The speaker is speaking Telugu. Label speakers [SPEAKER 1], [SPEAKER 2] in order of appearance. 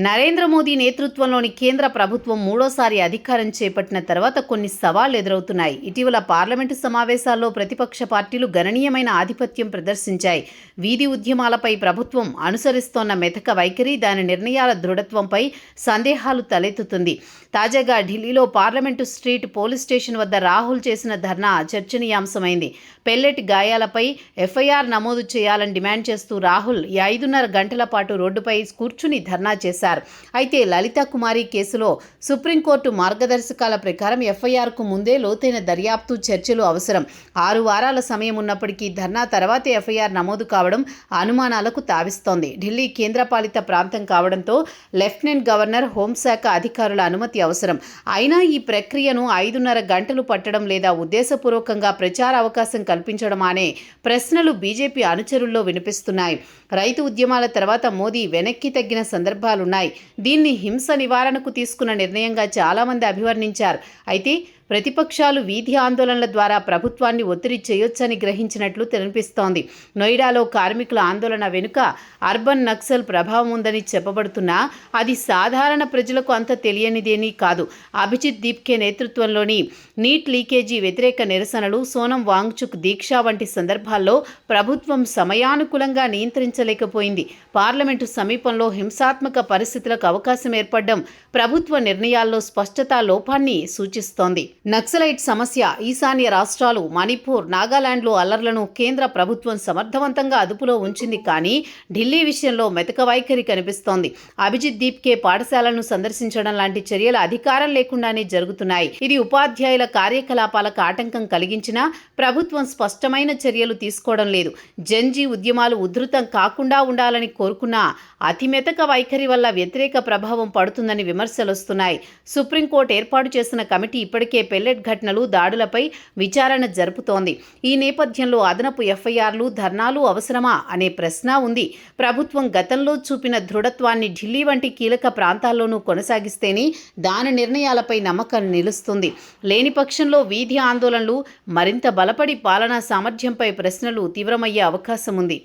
[SPEAKER 1] నరేంద్ర మోదీ నేతృత్వంలోని కేంద్ర ప్రభుత్వం మూడోసారి అధికారం చేపట్టిన తర్వాత కొన్ని సవాళ్లు ఎదురవుతున్నాయి. ఇటీవల పార్లమెంటు సమావేశాల్లో ప్రతిపక్ష పార్టీలు గణనీయమైన ఆధిపత్యం ప్రదర్శించాయి. వీధి ఉద్యమాలపై ప్రభుత్వం అనుసరిస్తోన్న మెతక వైఖరి, దాని నిర్ణయాల దృఢత్వంపై సందేహాలు తలెత్తుతుంది. తాజాగా ఢిల్లీలో పార్లమెంటు స్ట్రీట్ పోలీస్ స్టేషన్ వద్ద రాహుల్ చేసిన ధర్నా చర్చనీయాంశమైంది. పెల్లెట్ గాయాలపై ఎఫ్ఐఆర్ నమోదు చేయాలని డిమాండ్ చేస్తూ రాహుల్ 5.5 గంటల పాటు రోడ్డుపై కూర్చుని ధర్నా చేశారు. అయితే లలితా కుమారి కేసులో సుప్రీంకోర్టు మార్గదర్శకాల ప్రకారం ఎఫ్ఐఆర్కు ముందే లోతైన దర్యాప్తు, చర్చలు అవసరం. 6 వారాల సమయం ఉన్నప్పటికీ ధర్నా తర్వాతే ఎఫ్ఐఆర్ నమోదు కావడం అనుమానాలకు తావిస్తోంది. ఢిల్లీ కేంద్రపాలిత ప్రాంతం కావడంతో లెఫ్టినెంట్ గవర్నర్, హోంశాఖ అధికారుల అనుమతి అవసరం. అయినా ఈ ప్రక్రియను 5.5 గంటలు పట్టడం లేదా ఉద్దేశపూర్వకంగా ప్రచార అవకాశం కల్పించడం అనే ప్రశ్నలు బీజేపీ అనుచరుల్లో వినిపిస్తున్నాయి. రైతు ఉద్యమాల తర్వాత మోదీ వెనక్కి తగ్గిన సందర్భాలున్నాయి. దీన్ని హింస నివారణకు తీసుకున్న నిర్ణయంగా చాలామంది అభివర్ణించారు. అయితే ప్రతిపక్షాలు వీధి ఆందోళనల ద్వారా ప్రభుత్వాన్ని ఒత్తిడి చేయొచ్చని గ్రహించినట్లు కనిపిస్తోంది. నోయిడాలో కార్మికుల ఆందోళన వెనుక అర్బన్ నక్సల్ ప్రభావం ఉందని చెప్పబడుతున్నా అది సాధారణ ప్రజలకు అంత తెలియనిదేమీ కాదు. అభిజిత్ దీప్కే నేతృత్వంలోని నీట్ లీకేజీ వ్యతిరేక నిరసనలు, సోనం వాంగ్చుక్ దీక్ష వంటి సందర్భాల్లో ప్రభుత్వం సమయానుకూలంగా నియంత్రించలేకపోయింది. పార్లమెంటు సమీపంలో హింసాత్మక పరిస్థితులకు అవకాశం ఏర్పడడం ప్రభుత్వ నిర్ణయాల్లో స్పష్టతా లోపాన్ని సూచిస్తోంది. నక్సలైట్ సమస్య, ఈశాన్య రాష్ట్రాలు మణిపూర్, నాగాలాండ్లో అల్లర్లను కేంద్ర ప్రభుత్వం సమర్థవంతంగా అదుపులో ఉంచింది. కానీ ఢిల్లీ విషయంలో మెతక వైఖరి కనిపిస్తోంది. అభిజిత్ దీప్కే పాఠశాలను సందర్శించడం లాంటి చర్యలు అధికారం లేకుండానే జరుగుతున్నాయి. ఇది ఉపాధ్యాయుల కార్యకలాపాలకు ఆటంకం కలిగించినా ప్రభుత్వం స్పష్టమైన చర్యలు తీసుకోవడం లేదు. జంజీ ఉద్యమాలు ఉధృతం కాకుండా ఉండాలని కోరుకున్నా అతి మెతక వైఖరి వల్ల వ్యతిరేక ప్రభావం పడుతుందని విమర్శలొస్తున్నాయి. సుప్రీంకోర్టు ఏర్పాటు చేసిన కమిటీ ఇప్పటికే పెల్లెట్ ఘటనలు, దాడులపై విచారణ జరుపుతోంది. ఈ నేపథ్యంలో అదనపు ఎఫ్ఐఆర్లు, ధర్నాలు అవసరమా అనే ప్రశ్న ఉంది. ప్రభుత్వం గతంలో చూపిన దృఢత్వాన్ని ఢిల్లీ వంటి కీలక ప్రాంతాల్లోనూ కొనసాగిస్తేనే దాని నిర్ణయాలపై నమ్మకం నిలుస్తుంది. లేని పక్షంలో వీధి ఆందోళనలు మరింత బలపడి పాలనా సామర్థ్యంపై ప్రశ్నలు తీవ్రమయ్యే అవకాశం ఉంది.